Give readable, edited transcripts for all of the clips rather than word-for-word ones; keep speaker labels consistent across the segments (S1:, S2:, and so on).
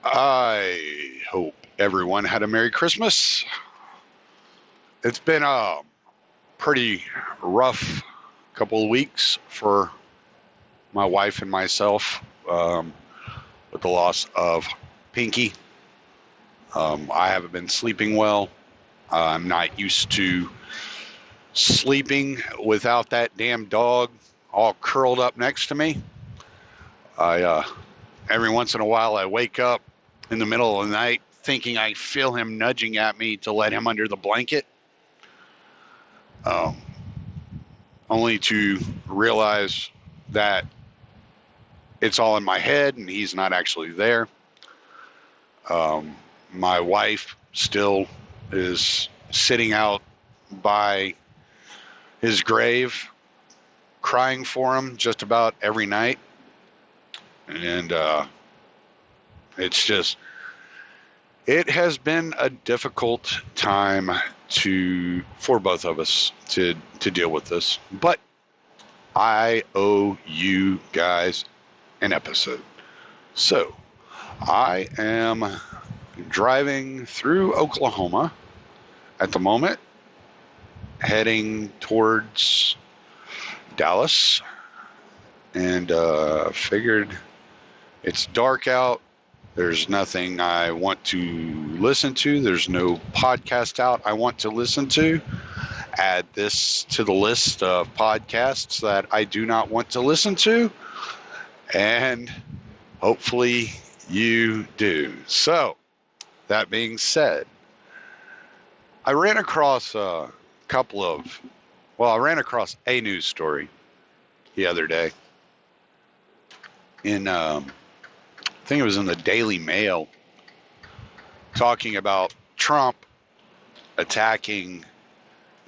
S1: I hope everyone had a Merry Christmas. It's been a pretty rough couple of weeks for my wife and myself with the loss of Pinky. I haven't been sleeping well. I'm not used to sleeping without that damn dog all curled up next to me. I every once in a while I wake up in the middle of the night thinking I feel him nudging at me to let him under the blanket, um, only to realize that it's all in my head and he's not actually there. My wife still is sitting out by his grave crying for him just about every night. And it's just, it has been a difficult time for both of us to deal with this. But I owe you guys an episode. So I am driving through Oklahoma at the moment, heading towards Dallas, and figured it's dark out. There's nothing I want to listen to. There's no podcast out I want to listen to. Add this to the list of podcasts that I do not want to listen to. And hopefully you do. So, that being said, I ran across I ran across a news story the other day. I think it was in the Daily Mail, talking about Trump attacking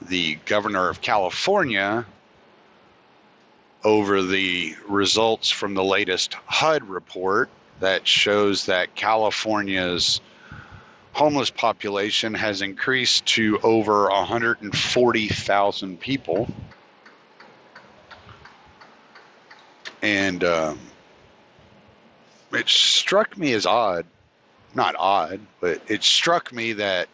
S1: the governor of California over the results from the latest HUD report that shows that California's homeless population has increased to over 140,000 people. And it struck me as odd, not odd, but it struck me that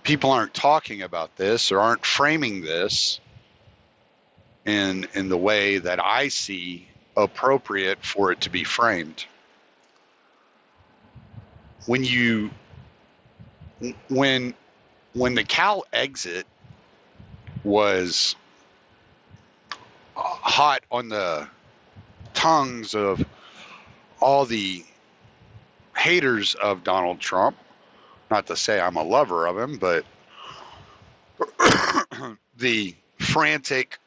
S1: people aren't talking about this or aren't framing this in the way that I see appropriate for it to be framed. When the Cal exit was hot on the tongues of all the haters of Donald Trump, not to say I'm a lover of him, but the frantic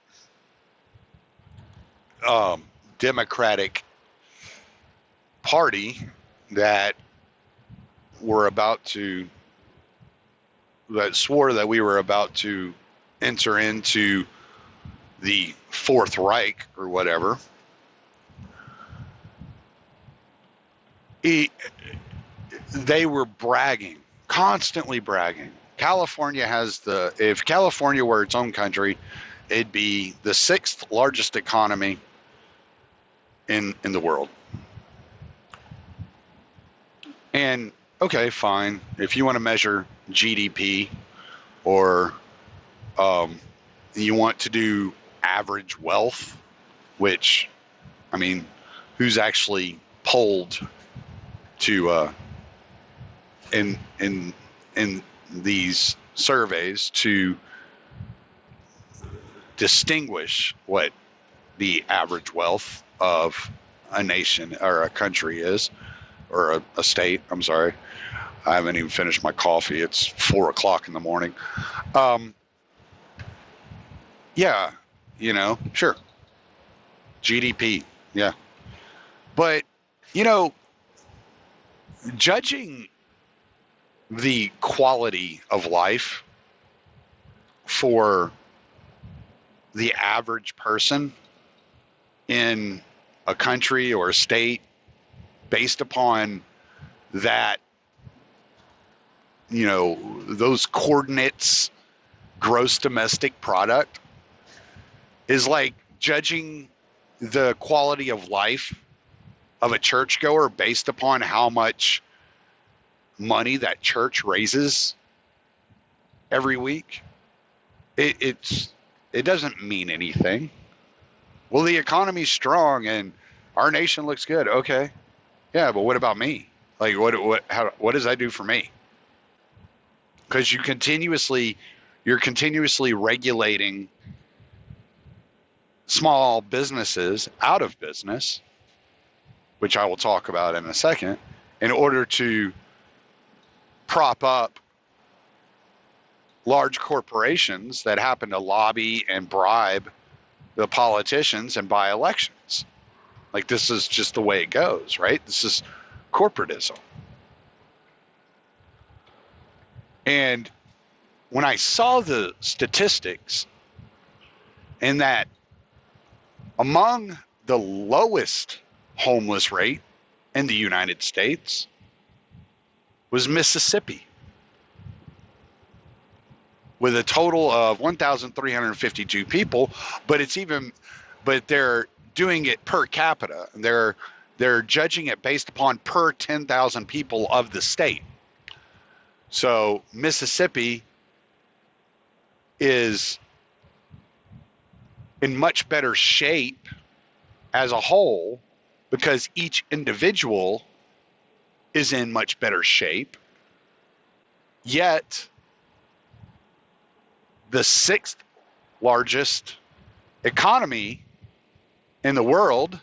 S1: Democratic Party that swore that we were about to enter into the Fourth Reich or whatever. They were bragging, constantly bragging. If California were its own country, it'd be the sixth largest economy in the world. And okay, fine. If you want to measure GDP or you want to do average wealth, which, I mean, who's actually polled to in these surveys to distinguish what the average wealth of a nation or a country is, or a state. I'm sorry, I haven't even finished my coffee. It's 4:00 in the morning. Yeah, sure, GDP, yeah, but judging the quality of life for the average person in a country or a state based upon that, those coordinates, gross domestic product, is like judging the quality of life of a churchgoer based upon how much money that church raises every week. It doesn't mean anything. Well, the economy's strong and our nation looks good. Okay, yeah, but what about me? Like, what does that do for me? Because you're continuously regulating small businesses out of business, which I will talk about in a second, in order to prop up large corporations that happen to lobby and bribe the politicians and buy elections. Like, this is just the way it goes, right? This is corporatism. And when I saw the statistics, and that among the lowest homeless rate in the United States was Mississippi, with a total of 1,352 people, but they're doing it per capita. They're judging it based upon per 10,000 people of the state. So Mississippi is in much better shape as a whole because each individual is in much better shape. Yet the sixth largest economy in the world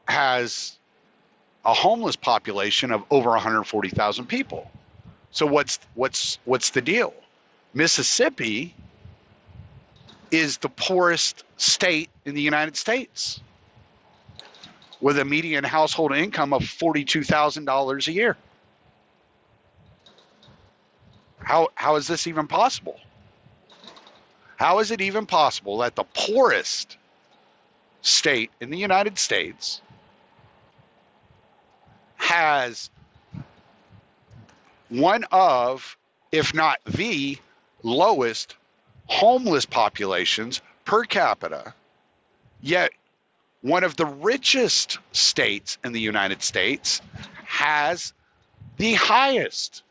S1: has a homeless population of over 140,000 people. So what's the deal? Mississippi is the poorest state in the United States, with a median household income of $42,000 a year. How is this even possible? How is it even possible that the poorest state in the United States has one of, if not the lowest homeless populations per capita, yet one of the richest states in the United States has the highest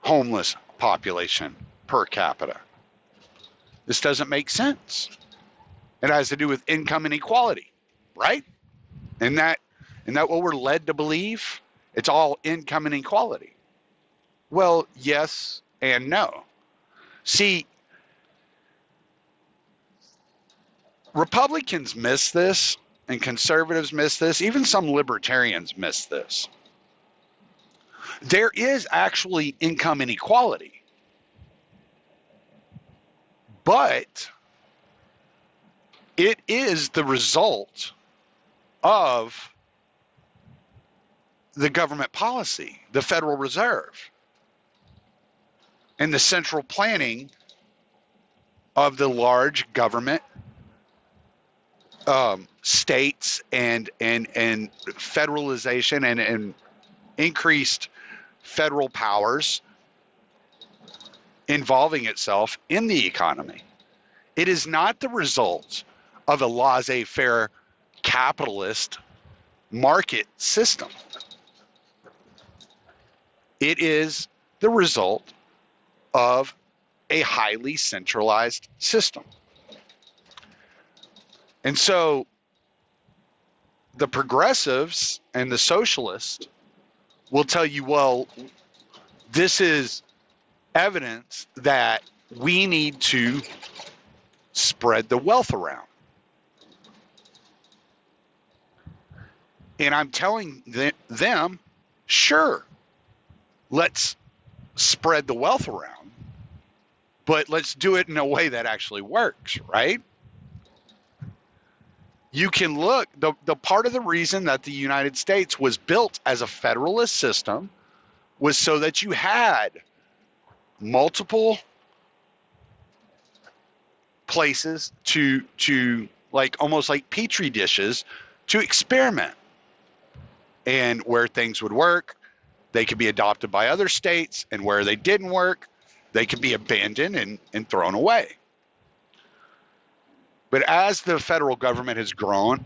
S1: homeless population per capita? This doesn't make sense. It has to do with income inequality, right? Isn't that what we're led to believe? It's all income inequality. Well, yes and no. See, Republicans miss this, and conservatives miss this. Even some libertarians miss this. There is actually income inequality, but it is the result of the government policy, the Federal Reserve, and the central planning of the large government, states, and federalization and increased federal powers involving itself in the economy. It is not the result of a laissez-faire capitalist market system. It is the result of a highly centralized system. And so the progressives and the socialists will tell you, well, this is evidence that we need to spread the wealth around. And I'm telling them, sure, let's spread the wealth around, but let's do it in a way that actually works, right? You can look, the part of the reason that the United States was built as a federalist system was so that you had multiple places to like almost like petri dishes to experiment, and where things would work, they could be adopted by other states, and where they didn't work, they could be abandoned and thrown away. But as the federal government has grown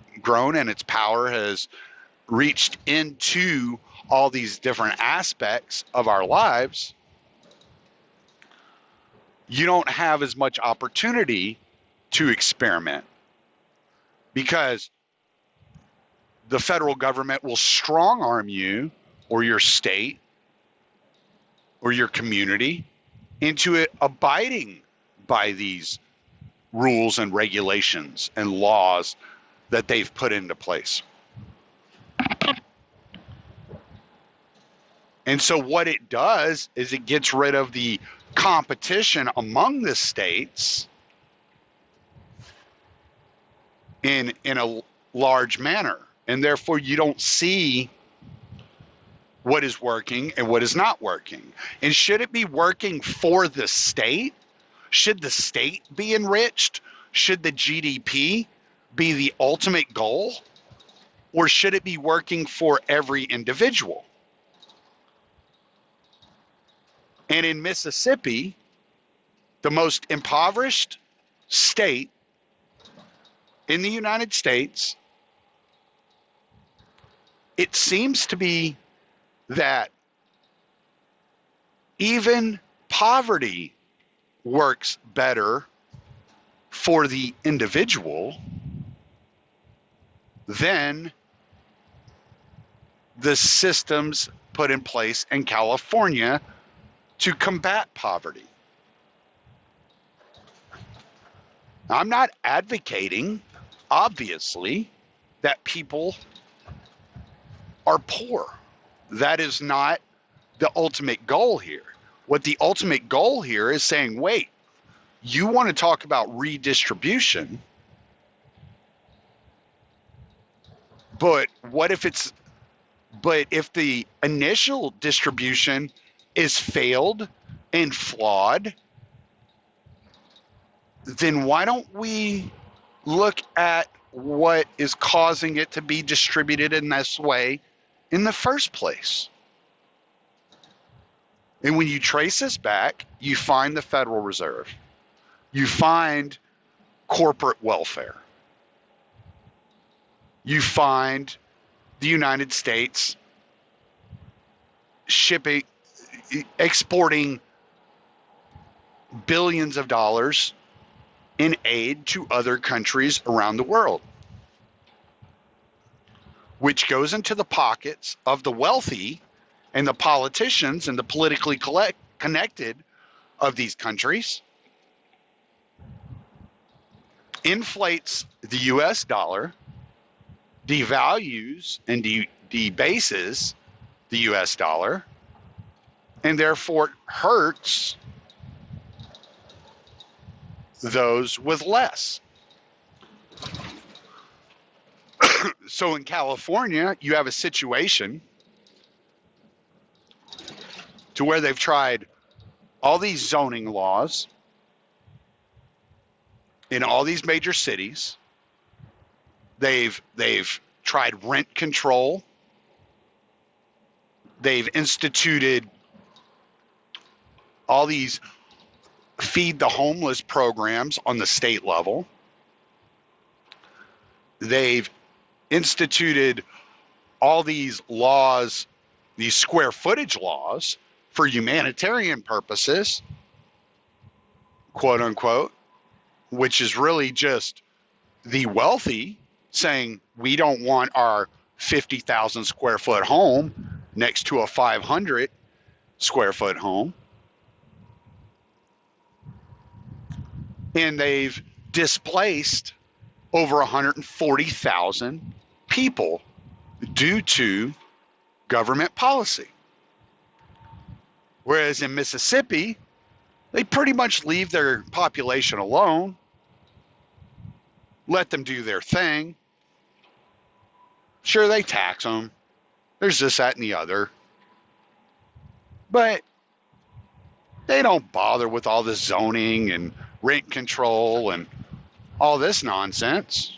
S1: and its power has reached into all these different aspects of our lives, you don't have as much opportunity to experiment because the federal government will strong arm you or your state or your community into it abiding by these rules and regulations and laws that they've put into place. And so what it does is it gets rid of the competition among the states in a large manner. And therefore you don't see what is working and what is not working. And should it be working for the state? Should the state be enriched? Should the GDP be the ultimate goal? Or should it be working for every individual? And in Mississippi, the most impoverished state in the United States, it seems to be that even poverty works better for the individual than the systems put in place in California to combat poverty. I'm not advocating, obviously, that people are poor. That is not the ultimate goal here. What the ultimate goal here is saying, wait, you want to talk about redistribution, but if the initial distribution is failed and flawed, then why don't we look at what is causing it to be distributed in this way in the first place? And when you trace this back, you find the Federal Reserve. You find corporate welfare. You find the United States exporting billions of dollars in aid to other countries around the world, which goes into the pockets of the wealthy and the politicians and the politically connected of these countries, inflates the US dollar, devalues and debases the US dollar, and therefore hurts those with less. So in California, you have a situation to where they've tried all these zoning laws in all these major cities. They've tried rent control. They've instituted all these feed the homeless programs on the state level. They've instituted all these laws, these square footage laws for humanitarian purposes, quote unquote, which is really just the wealthy saying, we don't want our 50,000 square foot home next to a 500 square foot home. And they've displaced over 140,000 people due to government policy. Whereas in Mississippi, they pretty much leave their population alone, let them do their thing. Sure, they tax them. There's this, that, and the other. But they don't bother with all this zoning and rent control and all this nonsense.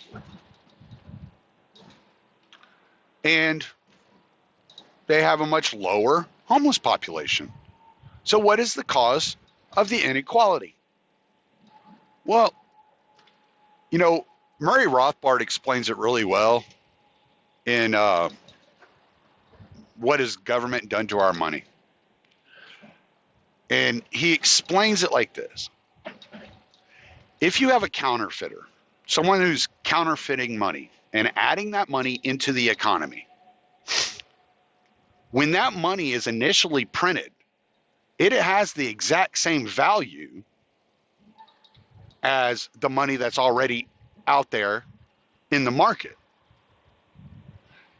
S1: And they have a much lower homeless population. So what is the cause of the inequality? Well, You know, Murray Rothbard explains it really well in What Has Government Done to Our Money? And he explains it like this. If you have a counterfeiter, someone who's counterfeiting money and adding that money into the economy, when that money is initially printed, it has the exact same value as the money that's already out there in the market.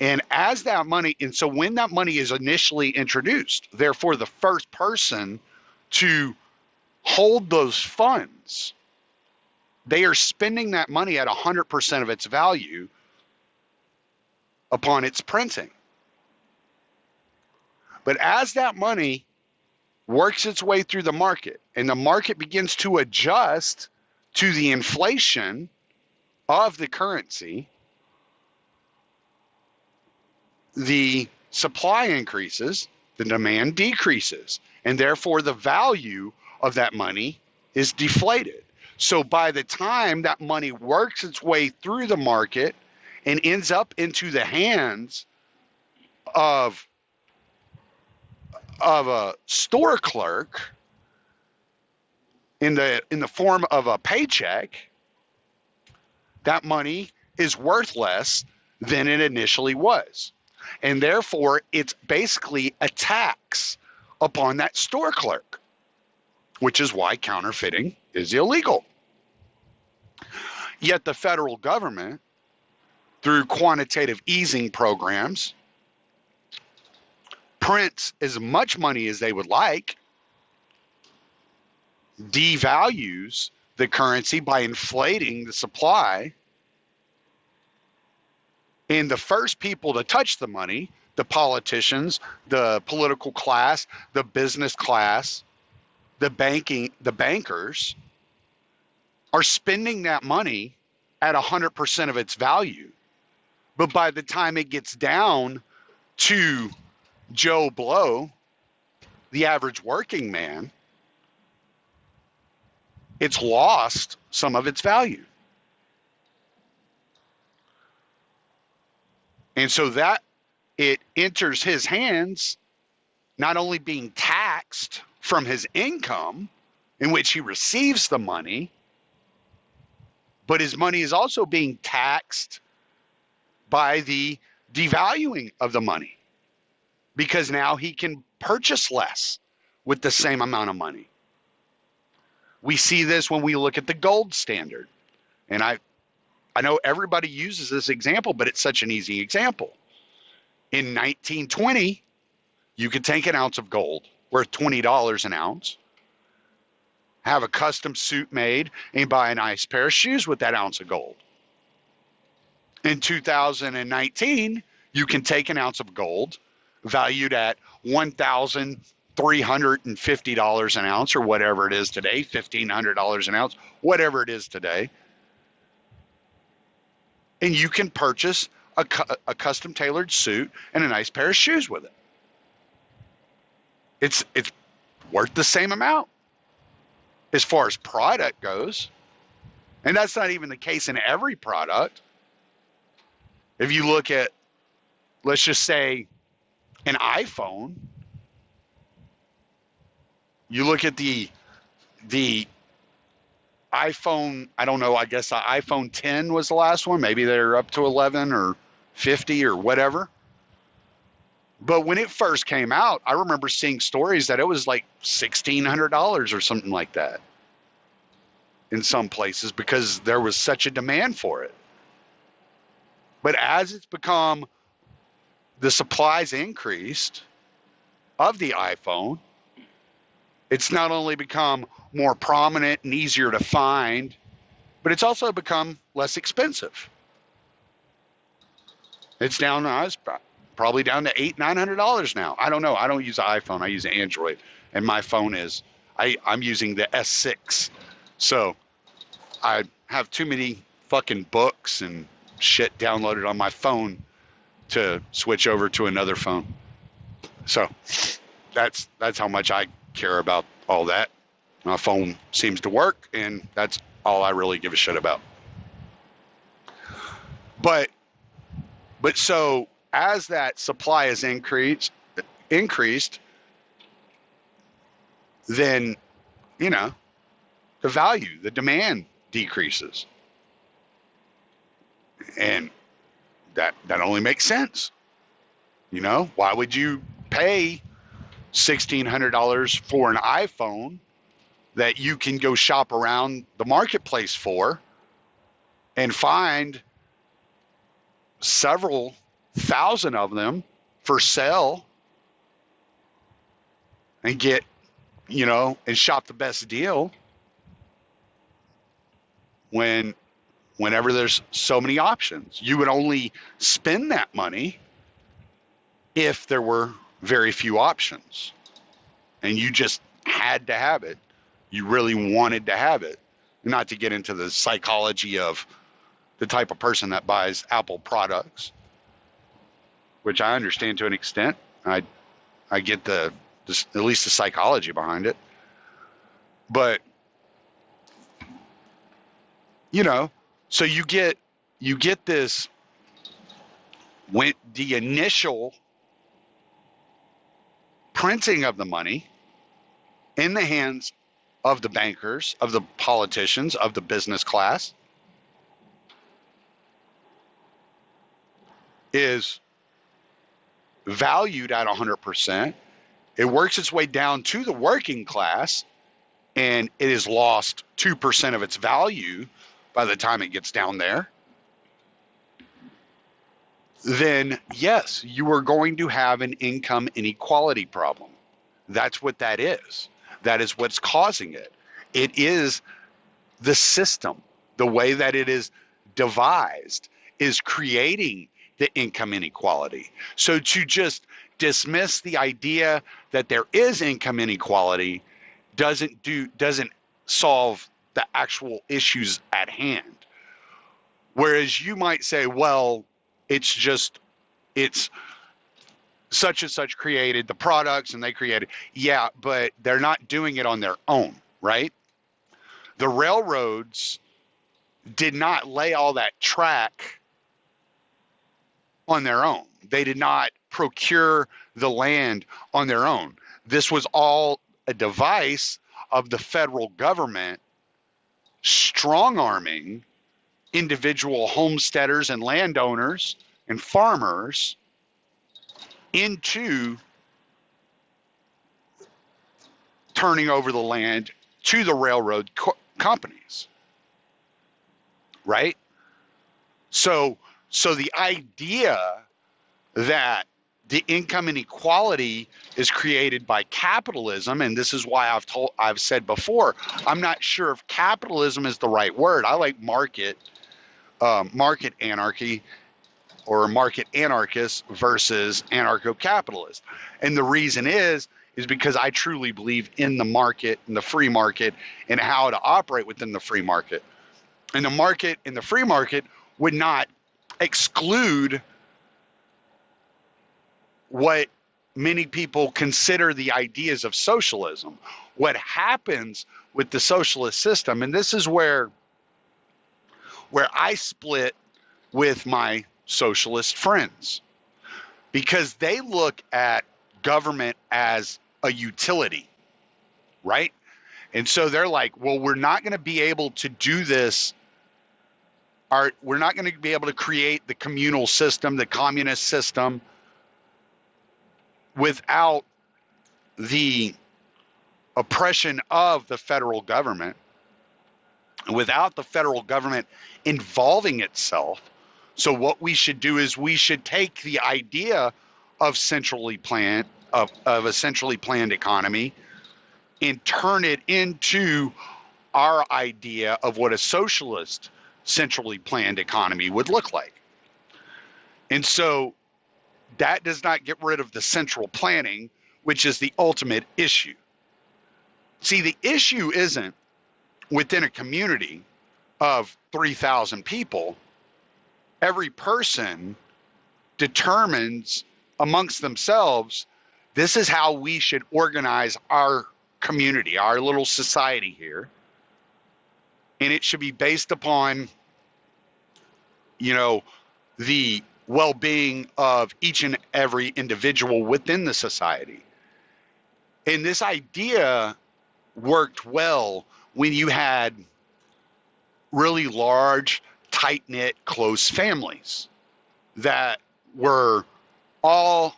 S1: And as that money, and so when that money is initially introduced, therefore the first person to hold those funds, they are spending that money at 100% of its value upon its printing. But as that money works its way through the market and the market begins to adjust to the inflation of the currency, the supply increases, the demand decreases, and therefore the value of that money is deflated. So by the time that money works its way through the market and ends up into the hands of a store clerk in the form of a paycheck, that money is worth less than it initially was. And therefore, it's basically a tax upon that store clerk, which is why counterfeiting is illegal. Yet the federal government, through quantitative easing programs, prints as much money as they would like, devalues the currency by inflating the supply, and the first people to touch the money, the politicians, the political class, the business class, the bankers, are spending that money at 100% of its value. But by the time it gets down to Joe Blow, the average working man, it's lost some of its value. And so that it enters his hands, not only being taxed from his income in which he receives the money, but his money is also being taxed by the devaluing of the money, because now he can purchase less with the same amount of money. We see this when we look at the gold standard. And I know everybody uses this example, but it's such an easy example. In 1920, you could take an ounce of gold worth $20 an ounce, have a custom suit made, and buy a nice pair of shoes with that ounce of gold. In 2019, you can take an ounce of gold valued at $1,350 an ounce, or whatever it is today, $1,500 an ounce, whatever it is today, and you can purchase a custom tailored suit and a nice pair of shoes with it. It's worth the same amount as far as product goes. And that's not even the case in every product. If you look at, let's just say, an iPhone, you look at the iPhone, I don't know, I guess the iPhone 10 was the last one. Maybe they're up to 11 or 50 or whatever. But when it first came out, I remember seeing stories that it was like $1,600 or something like that in some places, because there was such a demand for it. But as it's become, the supplies increased of the iPhone, it's not only become more prominent and easier to find, but it's also become less expensive. It's down now, it's probably down to $800-900 now. I don't know. I don't use an iPhone. I use an Android, and my phone is, I'm using the S6. So I have too many fucking books and shit downloaded on my phone to switch over to another phone. So that's how much I care about all that. My phone seems to work, and that's all I really give a shit about. But so as that supply is increased, then you know the value, the demand decreases, and that only makes sense. Why would you pay $1,600 for an iPhone that you can go shop around the marketplace for and find several thousand of them for sale and get, and shop the best deal whenever there's so many options? You would only spend that money if there were very few options and you just had to have it. You really wanted to have it. Not to get into the psychology of the type of person that buys Apple products, which I understand to an extent. I get at least the psychology behind it. But so you get this, when the initial printing of the money in the hands of the bankers, of the politicians, of the business class is valued at 100%. It works its way down to the working class, and it has lost 2% of its value by the time it gets down there. Then yes, you are going to have an income inequality problem. That's what that is. That is what's causing it. It is the system, the way that it is devised, is creating the income inequality. So to just dismiss the idea that there is income inequality doesn't solve the actual issues at hand. Whereas you might say, well, it's such and such created the products and they created. Yeah, but they're not doing it on their own, right? The railroads did not lay all that track on their own. They did not procure the land on their own. This was all a device of the federal government strong-arming individual homesteaders and landowners and farmers into turning over the land to the railroad companies, right? So the idea that the income inequality is created by capitalism, and this is why I've said before, I'm not sure if capitalism is the right word. I like market anarchy, or market anarchist versus anarcho-capitalist. And the reason is because I truly believe in the market, in the free market, and how to operate within the free market. And the market in the free market would not exclude what many people consider the ideas of socialism. What happens with the socialist system, and this is where I split with my socialist friends, because they look at government as a utility, right? And so they're like, well, we're not going to be able to do this. We're not going to be able to create the communal system, the communist system, without the oppression of the federal government, without the federal government involving itself. So what we should do is we should take the idea of a centrally planned economy and turn it into our idea of what a socialist centrally planned economy would look like. And so that does not get rid of the central planning, which is the ultimate issue. See, the issue isn't within a community of 3,000 people. Every person determines amongst themselves, this is how we should organize our community, our little society here. And it should be based upon, the well-being of each and every individual within the society. And this idea worked well when you had really large, tight-knit, close families that were all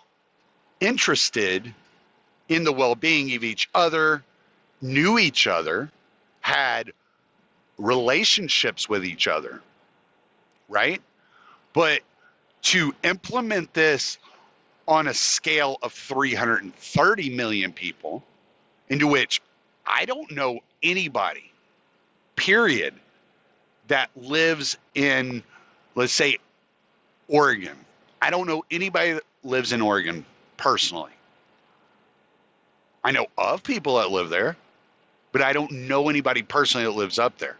S1: interested in the well-being of each other, knew each other, had relationships with each other, right? But to implement this on a scale of 330 million people, into which I don't know anybody, period, that lives in, let's say, Oregon. I don't know anybody that lives in Oregon personally. I know of people that live there, but I don't know anybody personally that lives up there.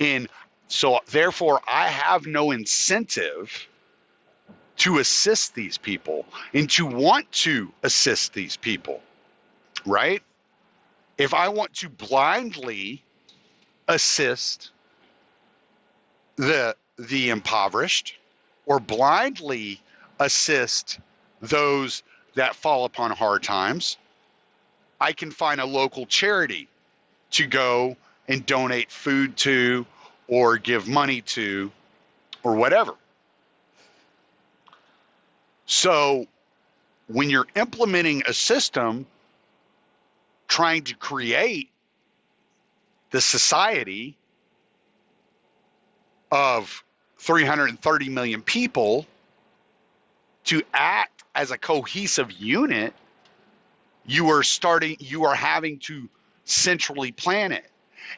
S1: And so, therefore, I have no incentive to assist these people and to want to assist these people, right? If I want to blindly assist the impoverished or blindly assist those that fall upon hard times, I can find a local charity to go and donate food to or give money to or whatever. So when you're implementing a system trying to create the society of 330 million people to act as a cohesive unit, you are having to centrally plan it.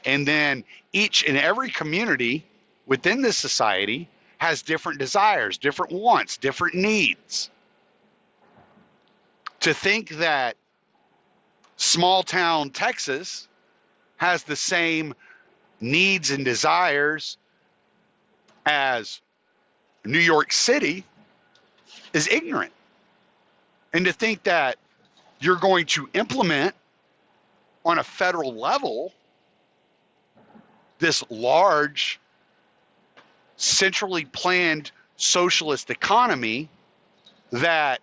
S1: And then each and every community within this society has different desires, different wants, different needs. To think that small town Texas has the same needs and desires as New York City is ignorant. And to think that you're going to implement on a federal level this large, centrally planned socialist economy that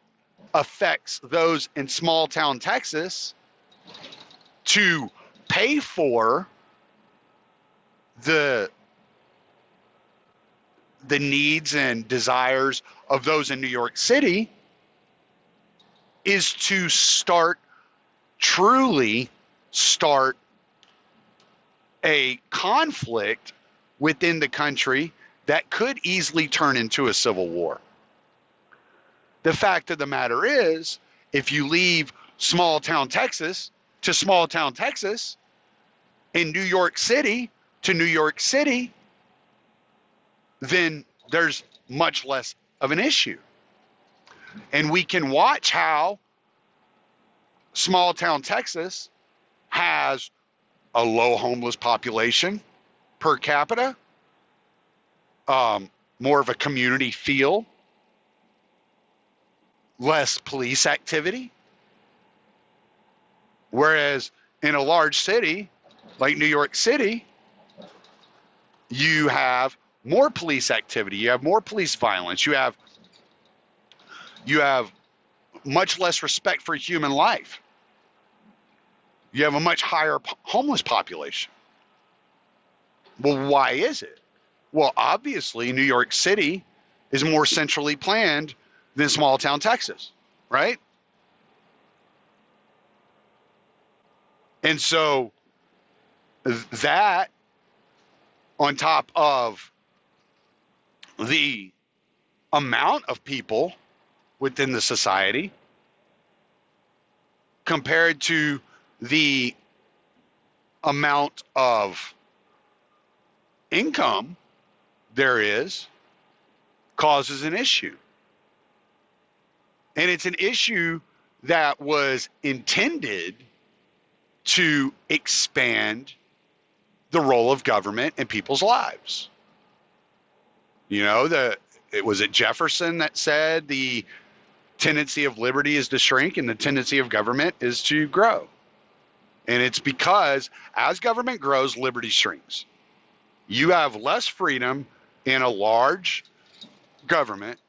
S1: affects those in small town Texas to pay for the needs and desires of those in New York City is to truly start a conflict within the country that could easily turn into a civil war. The fact of the matter is, if you leave small town Texas to small town Texas, in New York City to New York City, then there's much less of an issue. And we can watch how small town Texas has a low homeless population per capita, more of a community feel, less police activity. Whereas in a large city like New York City, you have more police activity, you have more police violence, you have much less respect for human life. You have a much higher homeless population. Well, why is it? Well, obviously, New York City is more centrally planned than small town Texas, right? And so that, on top of the amount of people within the society compared to the amount of income there is, causes an issue. And it's an issue that was intended to expand the role of government in people's lives. You know, it was Jefferson that said the tendency of liberty is to shrink and the tendency of government is to grow. And it's because as government grows, liberty shrinks. You have less freedom in a large government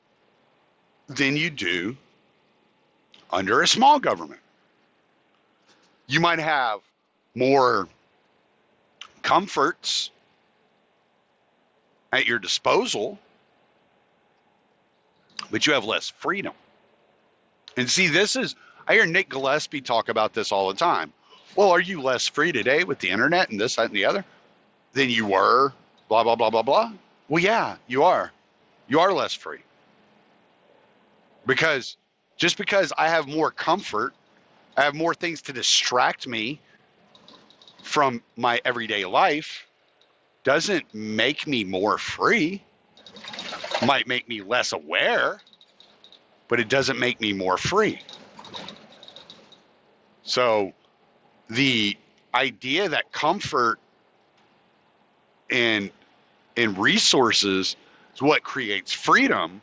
S1: than you do under a small government. You might have more comforts at your disposal, but you have less freedom. And see, I hear Nick Gillespie talk about this all the time. Well, are you less free today with the internet and this, that, and the other than you were, blah, blah, blah, blah, blah? Well, yeah, you are. You are less free. Because just because I have more comfort, I have more things to distract me from my everyday life, doesn't make me more free. Might make me less aware, but it doesn't make me more free. So the idea that comfort and resources is what creates freedom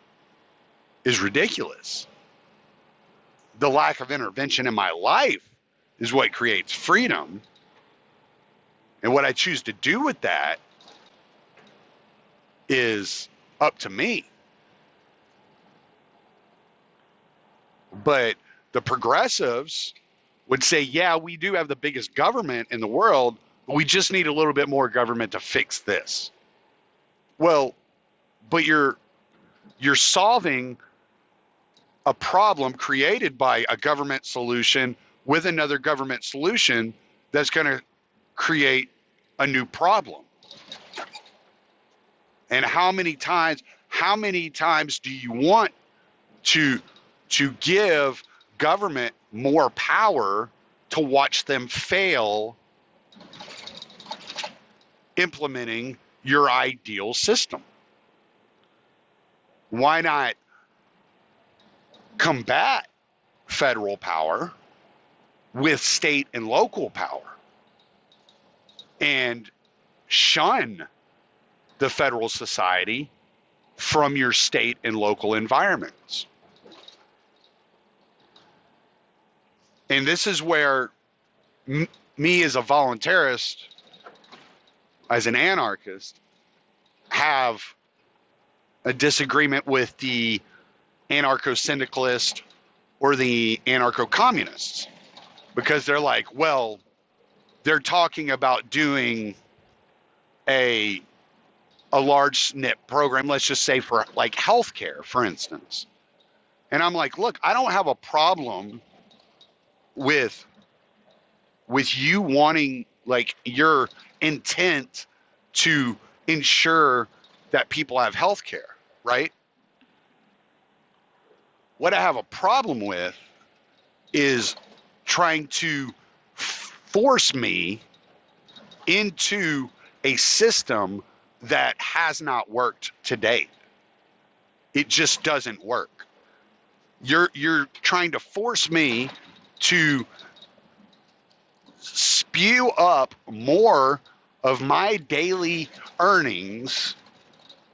S1: is ridiculous. The lack of intervention in my life is what creates freedom. And what I choose to do with that is up to me. But the progressives would say, yeah, we do have the biggest government in the world, but we just need a little bit more government to fix this. Well, but you're solving a problem created by a government solution with another government solution that's going to create a new problem. And how many times do you want to give government more power to watch them fail implementing your ideal system? Why not combat federal power with state and local power and shun the federal society from your state and local environments? And this is where me as a voluntarist, as an anarchist, have a disagreement with the anarcho-syndicalist or the anarcho-communists, because they're like, well, they're talking about doing a large SNP program, let's just say for like healthcare, for instance. And I'm like, look, I don't have a problem with you wanting, like, your intent to ensure that people have health care, right? What I have a problem with is trying to force me into a system that has not worked to date. It just doesn't work. You're trying to force me to spew up more of my daily earnings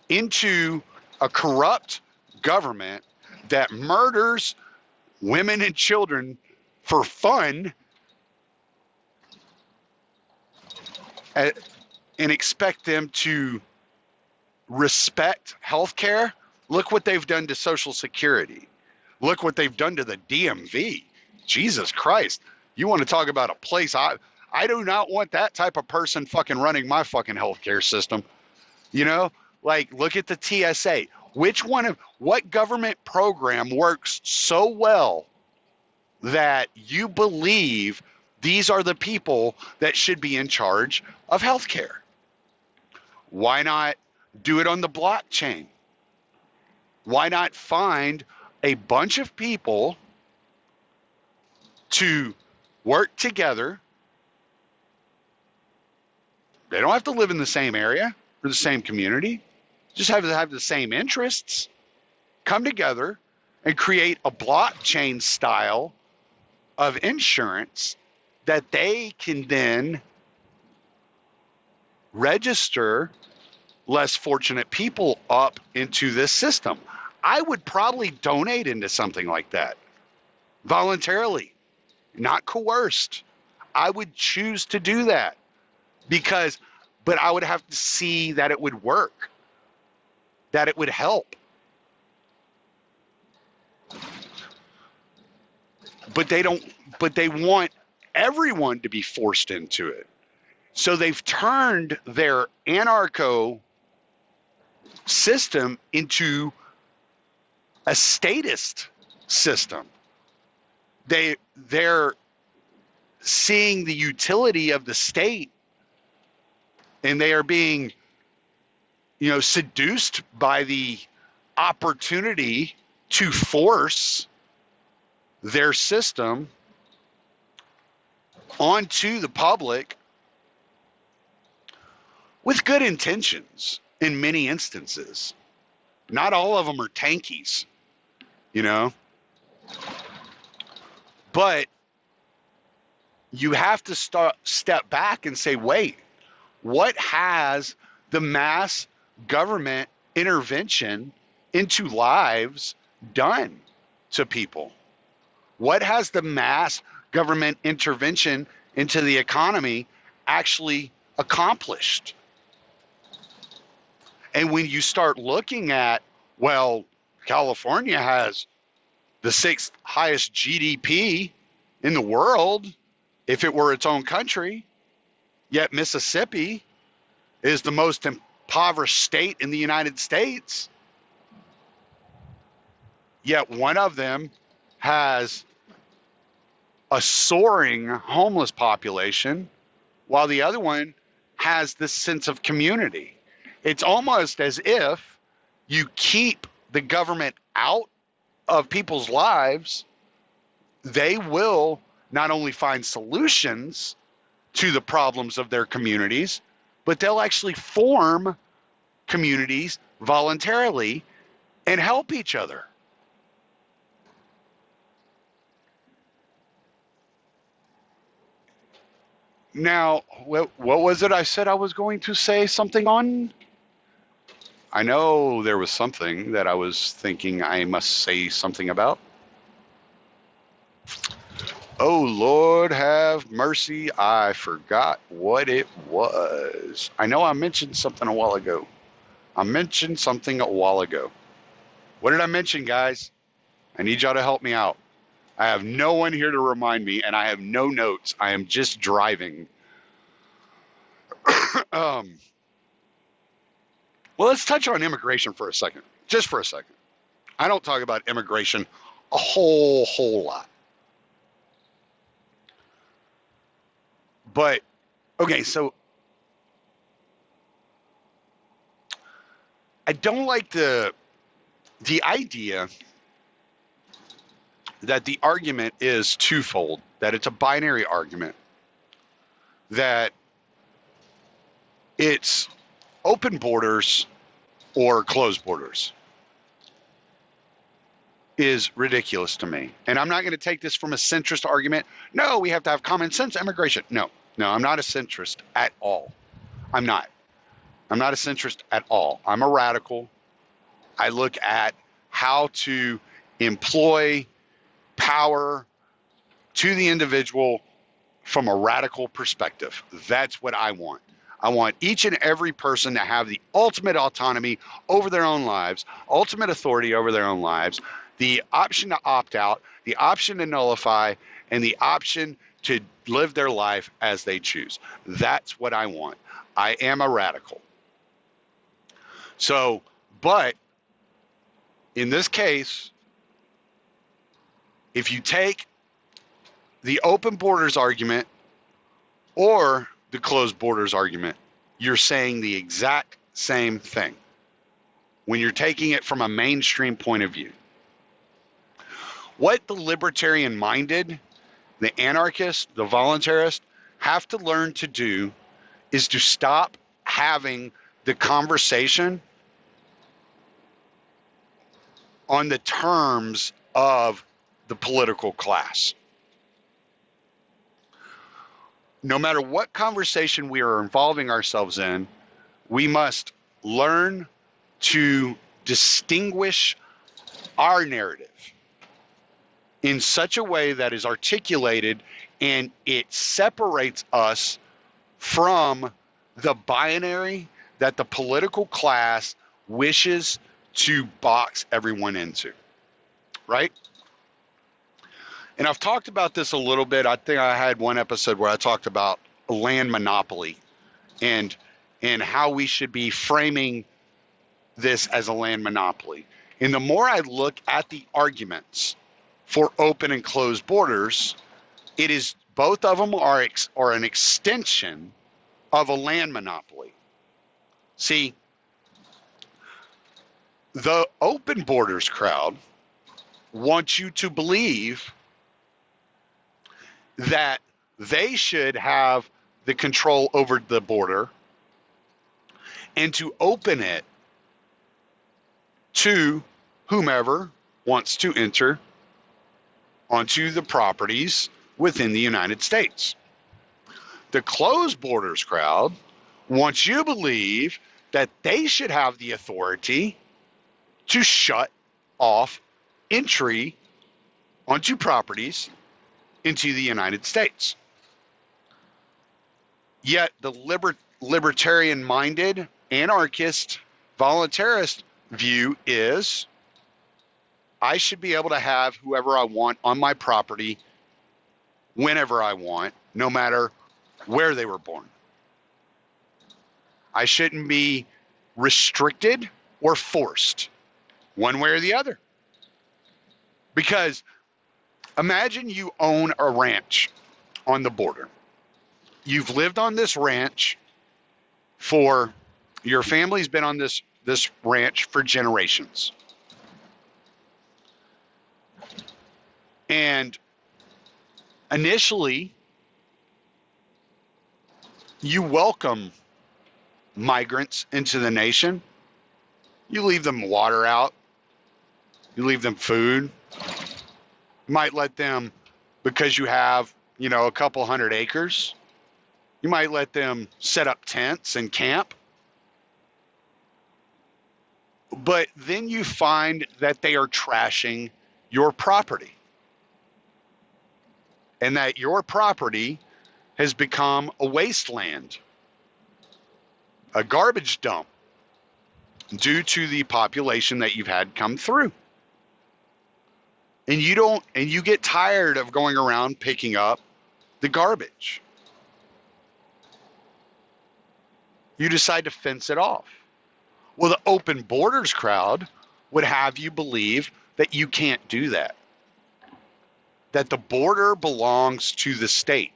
S1: into a corrupt government that murders women and children for fun, and expect them to respect healthcare. Look what they've done to Social Security. Look what they've done to the DMV. Jesus Christ. You want to talk about a place? I do not want that type of person fucking running my fucking healthcare system. You know, like, look at the TSA. What government program works so well that you believe these are the people that should be in charge of healthcare? Why not do it on the blockchain? Why not find a bunch of people to work together? They don't have to live in the same area or the same community. Just have to have the same interests. Come together and create a blockchain style of insurance that they can then register less fortunate people up into this system. I would probably donate into something like that voluntarily, not coerced. I would choose to do that but I would have to see that it would work. that it would help. But they don't, but they want everyone to be forced into it. So they've turned their anarcho system into a statist system. They're seeing the utility of the state, and they are being, seduced by the opportunity to force their system onto the public with good intentions in many instances. Not all of them are tankies, but you have to step back and say, wait, what has the mass government intervention into lives done to people? What has the mass government intervention into the economy actually accomplished? And when you start looking at, well, California has the 6th highest GDP in the world if it were its own country, yet Mississippi is the most impoverished state in the United States, yet one of them has a soaring homeless population, while the other one has this sense of community. It's almost as if you keep the government out of people's lives, they will not only find solutions to the problems of their communities, but they'll actually form communities voluntarily and help each other. Now, what was it I said I was going to say something on? I know there was something that I was thinking I must say something about. Oh, Lord have mercy. I forgot what it was. I know I mentioned something a while ago. What did I mention, guys? I need y'all to help me out. I have no one here to remind me, and I have no notes. I am just driving. Well, let's touch on immigration for a second. Just for a second. I don't talk about immigration a whole lot. But, okay, so I don't like the idea that the argument is twofold, that it's a binary argument, that it's open borders or closed borders is ridiculous to me. And I'm not going to take this from a centrist argument. No, we have to have common sense immigration. No, I'm not a centrist at all. I'm not a centrist at all. I'm a radical. I look at how to employ power to the individual from a radical perspective. That's what I want. I want each and every person to have the ultimate autonomy over their own lives, ultimate authority over their own lives, the option to opt out, the option to nullify, and the option to live their life as they choose. That's what I want. I am a radical. So, but in this case, if you take the open borders argument or the closed borders argument, you're saying the exact same thing when you're taking it from a mainstream point of view. What the libertarian-minded, the anarchist, the voluntarist have to learn to do is to stop having the conversation on the terms of the political class. No matter what conversation we are involving ourselves in, we must learn to distinguish our narrative in such a way that is articulated and it separates us from the binary that the political class wishes to box everyone into, right? And I've talked about this a little bit. I think I had one episode where I talked about land monopoly and how we should be framing this as a land monopoly. And the more I look at the arguments for open and closed borders, it is both of them are an extension of a land monopoly. See, the open borders crowd wants you to believe that they should have the control over the border and to open it to whomever wants to enter onto the properties within the United States. The closed borders crowd wants you to believe that they should have the authority to shut off entry onto properties into the United States. Yet the libertarian-minded, anarchist, voluntarist view is I should be able to have whoever I want on my property whenever I want, no matter where they were born. I shouldn't be restricted or forced one way or the other. Because imagine you own a ranch on the border. You've lived on this ranch your family's been on this ranch for generations. And initially, you welcome migrants into the nation. You leave them water out. You leave them food. You might let them, because you have, a couple hundred acres, you might let them set up tents and camp. But then you find that they are trashing your property. And that your property has become a wasteland, a garbage dump, due to the population that you've had come through. And you get tired of going around picking up the garbage. You decide to fence it off. Well, the open borders crowd would have you believe that you can't do that. That the border belongs to the state.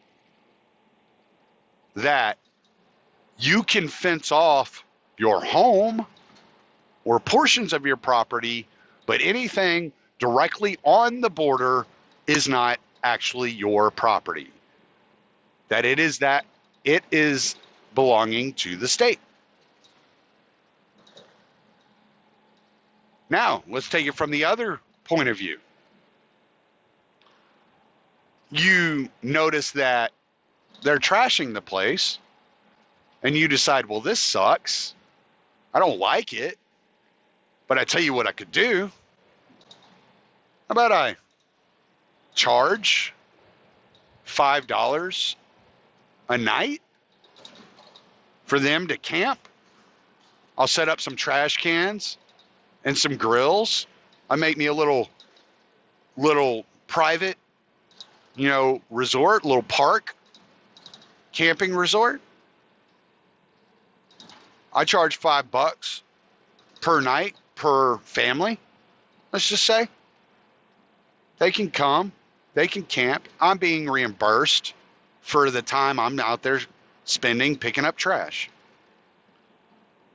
S1: That you can fence off your home or portions of your property, but anything directly on the border is not actually your property. That it is belonging to the state. Now, let's take it from the other point of view. You notice that they're trashing the place, and you decide, well, this sucks. I don't like it, but I tell you what I could do. How about I charge $5 a night for them to camp? I'll set up some trash cans and some grills. I make me a little private, resort, little park, camping resort. I charge $5 per night per family. Let's just say they can come, they can camp. I'm being reimbursed for the time I'm out there spending picking up trash.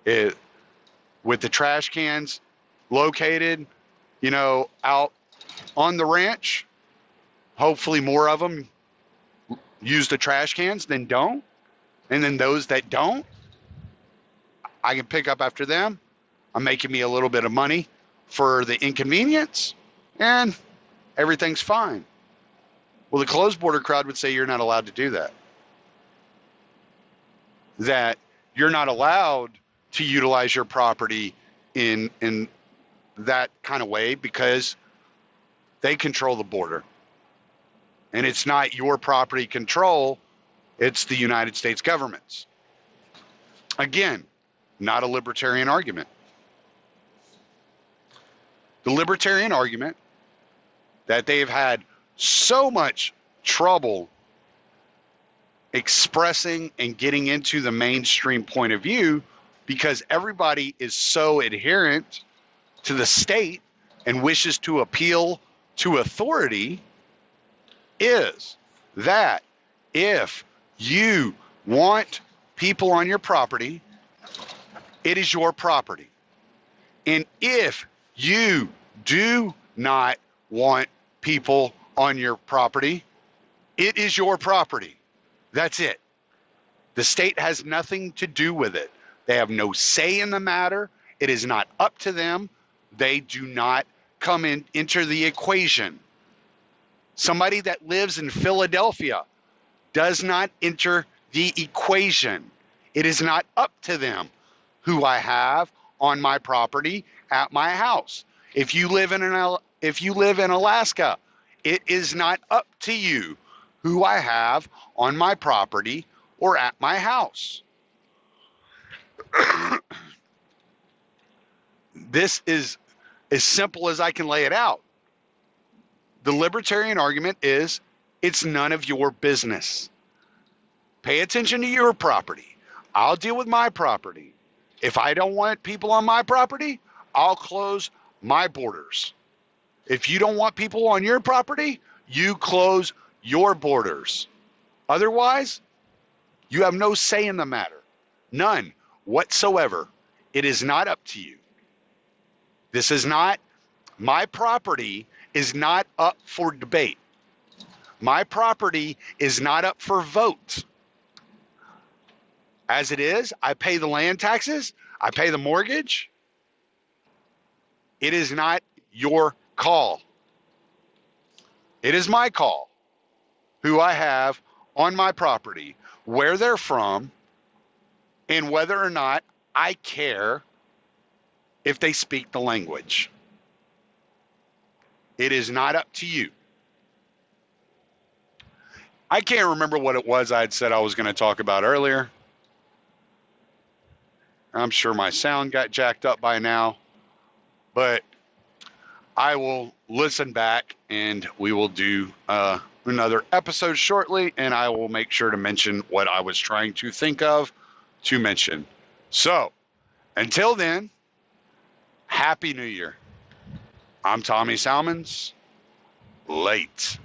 S1: With the trash cans located, out on the ranch, hopefully more of them use the trash cans than don't. And then those that don't, I can pick up after them. I'm making me a little bit of money for the inconvenience, and everything's fine. Well, the closed border crowd would say you're not allowed to do that. That you're not allowed to utilize your property in that kind of way because they control the border. And it's not your property control, it's the United States government's. Again, not a libertarian argument. The libertarian argument that they've had so much trouble expressing and getting into the mainstream point of view because everybody is so adherent to the state and wishes to appeal to authority is that if you want people on your property, it is your property. And if you do not want people on your property, it is your property. That's it. The state has nothing to do with it. They have no say in the matter. It is not up to them. They do not come in, enter the equation. Somebody that lives in Philadelphia does not enter the equation. It is not up to them who I have on my property at my house. If you live in Alaska, it is not up to you who I have on my property or at my house. This is as simple as I can lay it out. The libertarian argument is it's none of your business. Pay attention to your property. I'll deal with my property. If I don't want people on my property, I'll close my borders. If you don't want people on your property, you close your borders. Otherwise, you have no say in the matter. None whatsoever. It is not up to you. This is not, my property is not up for debate. My property is not up for vote. As it is, I pay the land taxes, I pay the mortgage. It is not your call. It is my call who I have on my property, where they're from, and whether or not I care if they speak the language. It is not up to you. I can't remember what it was I had said I was going to talk about earlier. I'm sure my sound got jacked up by now, but I will listen back and we will do another episode shortly, and I will make sure to mention what I was trying to think of to mention. So, until then, Happy New Year. I'm Tommy Salmons. Late.